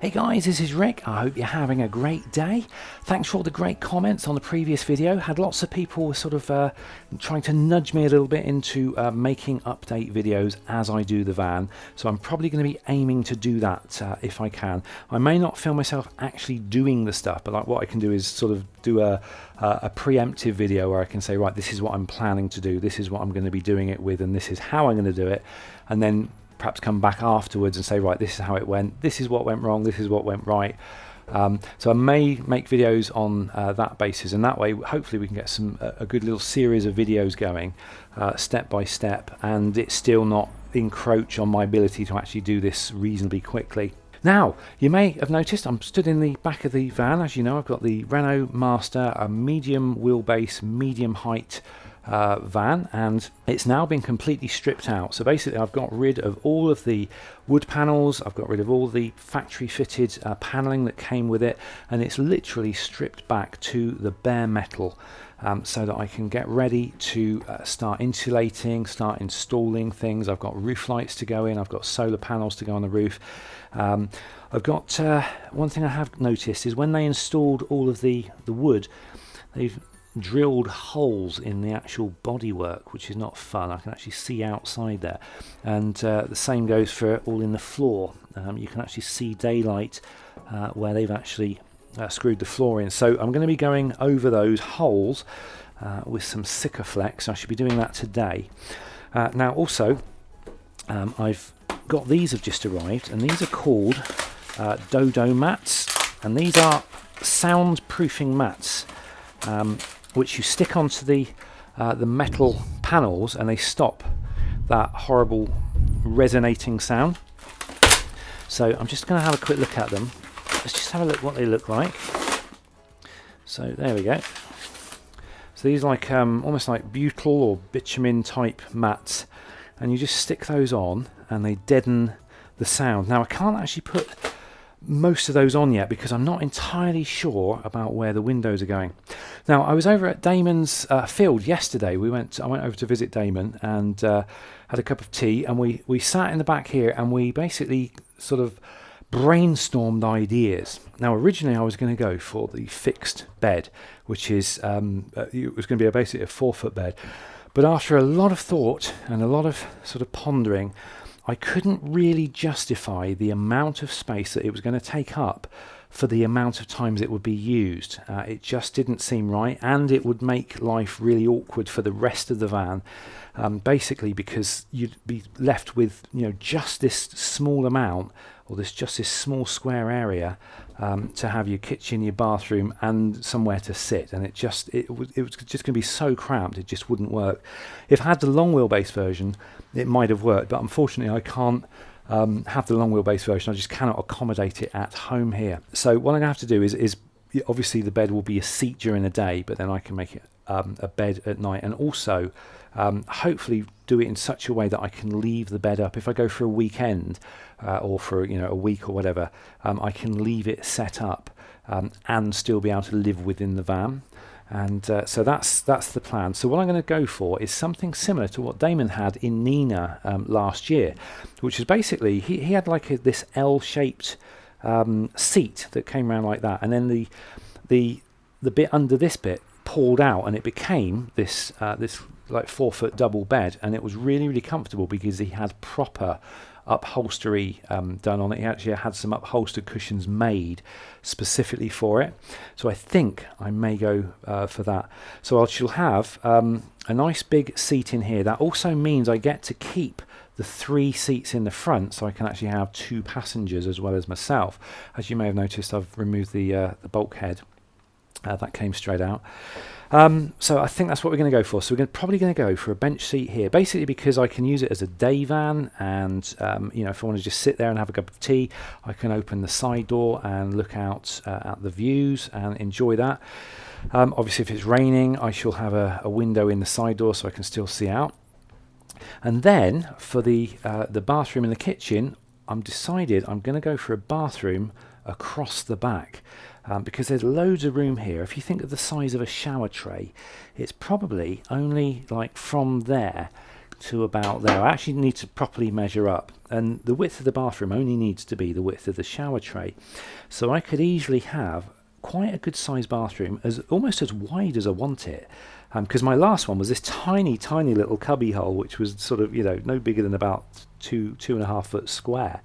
Hey guys, this is Rick. I hope you're having a great day. Thanks for all the great comments on the previous video. Had lots of people sort of trying to nudge me a little bit into making update videos as I do the van. So I'm probably going to be aiming to do that if I can. I may not film myself actually doing the stuff, but like what I can do is sort of do a preemptive video where I can say, right, this is what I'm planning to do, this is what I'm going to be doing it with, and this is how I'm going to do it, and then perhaps come back afterwards and say, right, this is how it went, this is what went wrong, this is what went right. So I may make videos on that basis, and that way hopefully we can get a good little series of videos going step by step, and it still not encroach on my ability to actually do this reasonably quickly. Now, you may have noticed I'm stood in the back of the van. As you know, I've got the Renault Master, a medium wheelbase, medium height van, and it's now been completely stripped out. So basically I've got rid of all of the wood panels, I've got rid of all the factory fitted paneling that came with it, and it's literally stripped back to the bare metal, so that I can get ready to start insulating, start installing things. I've got roof lights to go in, I've got solar panels to go on the roof. I've got one thing I have noticed is when they installed all of the wood, they've drilled holes in the actual bodywork, which is not fun. I can actually see outside there, and the same goes for all in the floor. You can actually see daylight where they've actually screwed the floor in. So I'm going to be going over those holes with some Sikaflex. I should be doing that today. Now also I've got, these have just arrived, and these are called Dodo Mats, and these are soundproofing mats, which you stick onto the metal panels, and they stop that horrible resonating sound. So I'm just going to have a quick look at them. Let's just have a look what they look like. So there we go. So these are like almost like butyl or bitumen type mats, and you just stick those on and they deaden the sound. Now I can't actually put most of those on yet because I'm not entirely sure about where the windows are going. Now I was over at Damon's field yesterday. I went over to visit Damon and had a cup of tea, and we sat in the back here and we basically sort of brainstormed ideas. Now originally I was going to go for the fixed bed, which is it was going to be basically a 4-foot bed, but after a lot of thought and a lot of sort of pondering, I couldn't really justify the amount of space that it was going to take up for the amount of times it would be used. It just didn't seem right, and it would make life really awkward for the rest of the van, basically because you'd be left with, you know, just this small amount, or just this small square area to have your kitchen, your bathroom, and somewhere to sit, and it was just going to be so cramped it just wouldn't work. If I had the long wheelbase version, it might have worked, but unfortunately I can't have the long wheelbase version. I just cannot accommodate it at home here. So what I'm going to have to do is obviously the bed will be a seat during the day, but then I can make it a bed at night, and also hopefully do it in such a way that I can leave the bed up. If I go for a weekend or for a week or whatever, I can leave it set up and still be able to live within the van. And so that's the plan. So what I'm going to go for is something similar to what Damon had in Nina last year, which is basically he had like this L-shaped seat that came around like that, and then the bit under this bit pulled out, and it became this like 4-foot double bed, and it was really, really comfortable because he had proper upholstery done on it. He actually had some upholstered cushions made specifically for it, so I think I may go for that. So I shall have a nice big seat in here. That also means I get to keep the 3 seats in the front, so I can actually have 2 passengers as well as myself. As you may have noticed, I've removed the bulkhead. That came straight out. So I think that's what we're going to go for. So we're probably going to go for a bench seat here, basically because I can use it as a day van, and if I want to just sit there and have a cup of tea, I can open the side door and look out at the views and enjoy that. Obviously if it's raining, I shall have a window in the side door so I can still see out. And then for the bathroom and the kitchen, I'm decided I'm going to go for a bathroom across the back, because there's loads of room here. If you think of the size of a shower tray, it's probably only like from there to about there. I actually need to properly measure up, and the width of the bathroom only needs to be the width of the shower tray. So I could easily have quite a good sized bathroom, almost as wide as I want it, because my last one was this tiny little cubby hole, which was sort of, you know, no bigger than about 2.5 foot square.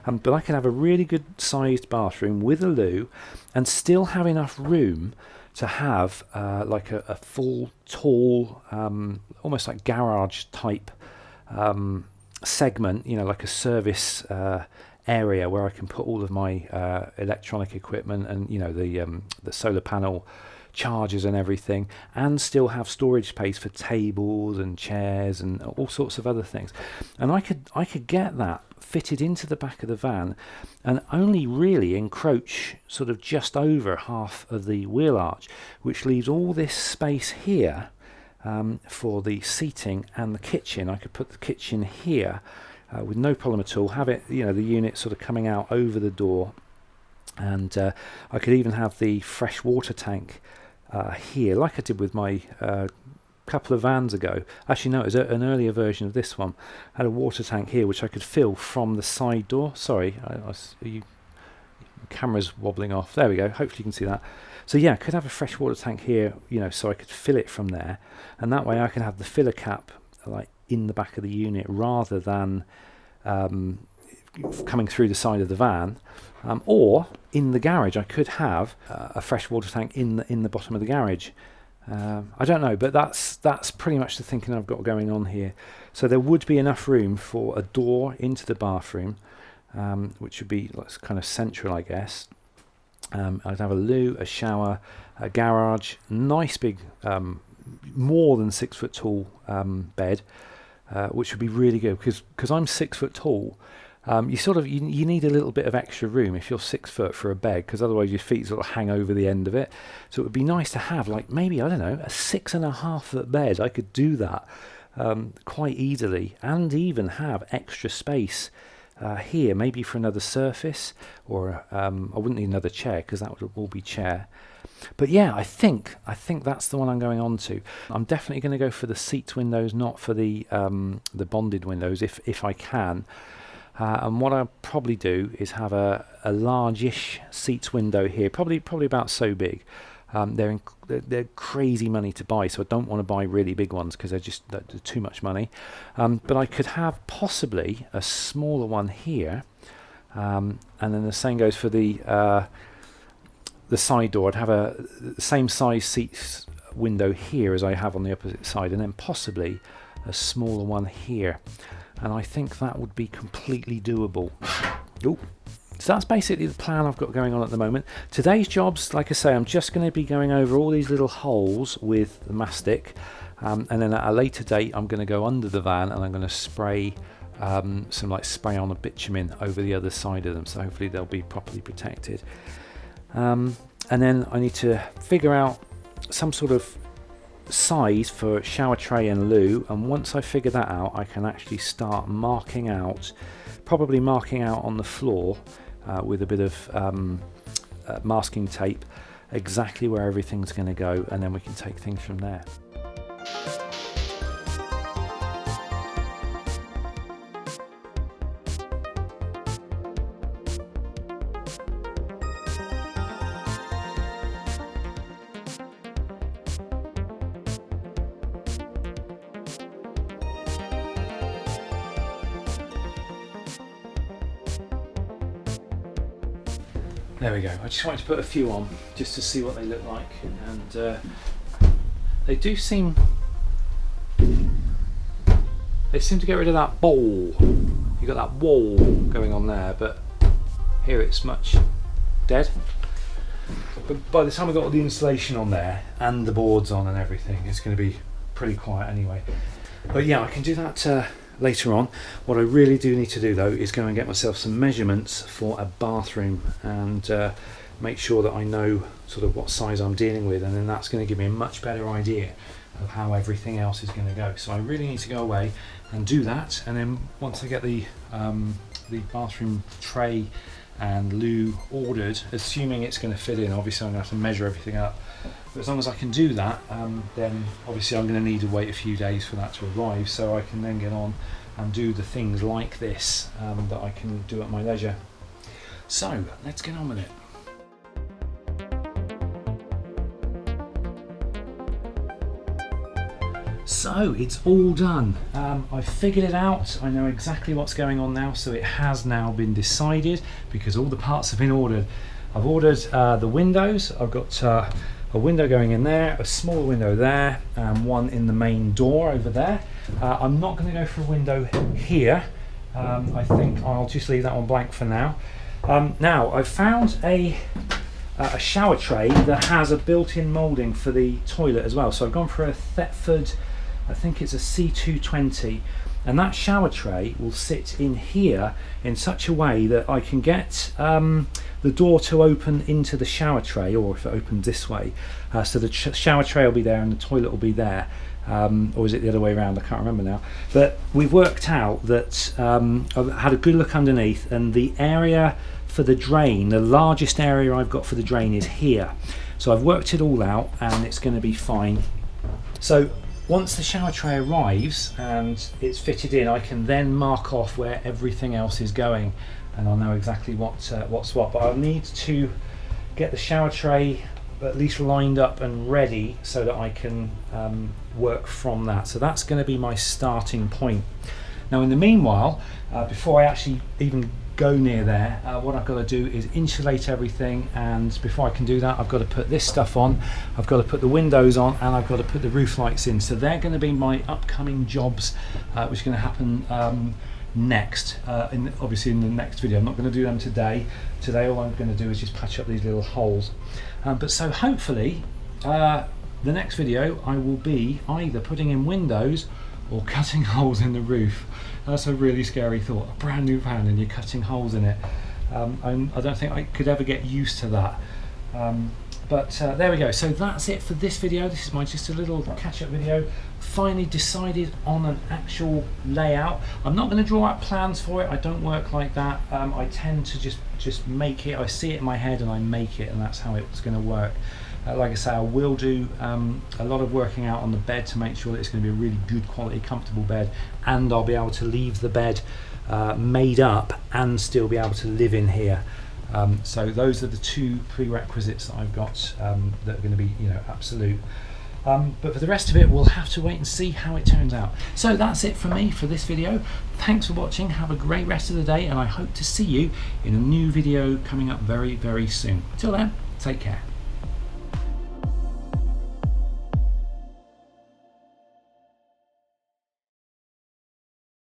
But I can have a really good sized bathroom with a loo and still have enough room to have like a full tall almost like garage type segment, you know, like a service area where I can put all of my electronic equipment and, you know, the solar panel chargers and everything, and still have storage space for tables and chairs and all sorts of other things. And I could get that fitted into the back of the van and only really encroach sort of just over half of the wheel arch, which leaves all this space here for the seating and the kitchen. I could put the kitchen here with no problem at all, have it, you know, the unit sort of coming out over the door, and I could even have the fresh water tank here, like I did with my couple of vans ago. Actually, no, it was an earlier version of this one. I had a water tank here which I could fill from the side door. Sorry, camera's wobbling off. There we go. Hopefully you can see that. So yeah, I could have a fresh water tank here, you know, so I could fill it from there, and that way I can have the filler cap like in the back of the unit rather than coming through the side of the van. Or in the garage, I could have a fresh water tank in the bottom of the garage. I don't know, but that's pretty much the thinking I've got going on here. So there would be enough room for a door into the bathroom, which would be kind of central, I guess. I'd have a loo, a shower, a garage, nice big, more than 6 foot tall bed, which would be really good because I'm 6 foot tall. You need a little bit of extra room if you're 6 foot for a bed, because otherwise your feet sort of hang over the end of it. So it would be nice to have, like, maybe, I don't know, a 6.5 foot bed. I could do that quite easily, and even have extra space here, maybe for another surface, or I wouldn't need another chair because that would all be chair. But yeah, I think that's the one I'm going on to. I'm definitely going to go for the seats windows, not for the bonded windows, if I can. And what I'll probably do is have a large-ish seats window here, probably about so big. They're crazy money to buy, so I don't want to buy really big ones because they're too much money. But I could have possibly a smaller one here, and then the same goes for the side door. I'd have the same size seats window here as I have on the opposite side, and then possibly a smaller one here. And I think that would be completely doable. Ooh. So that's basically the plan I've got going on at the moment. Today's jobs, like I say, I'm just going to be going over all these little holes with the mastic, and then at a later date I'm going to go under the van and I'm going to spray some like spray on a bitumen over the other side of them, so hopefully they'll be properly protected. And then I need to figure out some sort of size for shower tray and loo, and once I figure that out I can actually start marking out, probably marking out on the floor with a bit of masking tape exactly where everything's going to go, and then we can take things from there. There we go. I just wanted to put a few on just to see what they look like, and they do seem to get rid of that bowl. You got that wall going on there, but here it's much dead. But by the time I got all the insulation on there and the boards on and everything, it's going to be pretty quiet anyway. But yeah, I can do that later on. What I really do need to do though is go and get myself some measurements for a bathroom and make sure that I know sort of what size I'm dealing with, and then that's going to give me a much better idea of how everything else is going to go. So I really need to go away and do that, and then once I get the bathroom tray and Lou ordered, assuming it's going to fit in. Obviously I'm going to have to measure everything up, but as long as I can do that, then obviously I'm going to need to wait a few days for that to arrive, so I can then get on and do the things like this that I can do at my leisure. So let's get on with it. So it's all done. I've figured it out. I know exactly what's going on now, so it has now been decided because all the parts have been ordered. I've ordered the windows. I've got a window going in there, a small window there, and one in the main door over there. I'm not going to go for a window here. I think I'll just leave that one blank for now. Now I've found a shower tray that has a built-in moulding for the toilet as well. So I've gone for a Thetford, I think it's a C220, and that shower tray will sit in here in such a way that I can get the door to open into the shower tray, or if it opens this way, so the shower tray will be there and the toilet will be there. Or is it the other way around? I can't remember now. But we've worked out that I've had a good look underneath, and the area for the drain, the largest area I've got for the drain is here. So I've worked it all out and it's going to be fine. So once the shower tray arrives and it's fitted in, I can then mark off where everything else is going, and I'll know exactly what's what. But I'll need to get the shower tray at least lined up and ready so that I can work from that. So that's going to be my starting point. Now in the meanwhile, before I actually even go near there, what I've got to do is insulate everything, and before I can do that I've got to put this stuff on, I've got to put the windows on, and I've got to put the roof lights in. So they're going to be my upcoming jobs, which are going to happen next, obviously in the next video. I'm not going to do them today. Today all I'm going to do is just patch up these little holes. But so hopefully the next video I will be either putting in windows or cutting holes in the roof. That's a really scary thought, a brand new van and you're cutting holes in it. I don't think I could ever get used to that. But there we go. So that's it for this video. This is just a little catch-up video. Finally decided on an actual layout. I'm not going to draw out plans for it. I don't work like that. I tend to just make it. I see it in my head and I make it, and that's how it's going to work. Like I say, I will do a lot of working out on the bed to make sure that it's going to be a really good quality, comfortable bed, and I'll be able to leave the bed made up and still be able to live in here. So those are the two prerequisites that I've got that are going to be, absolute. But for the rest of it, we'll have to wait and see how it turns out. So that's it from me for this video. Thanks for watching. Have a great rest of the day, and I hope to see you in a new video coming up very, very soon. Till then, take care.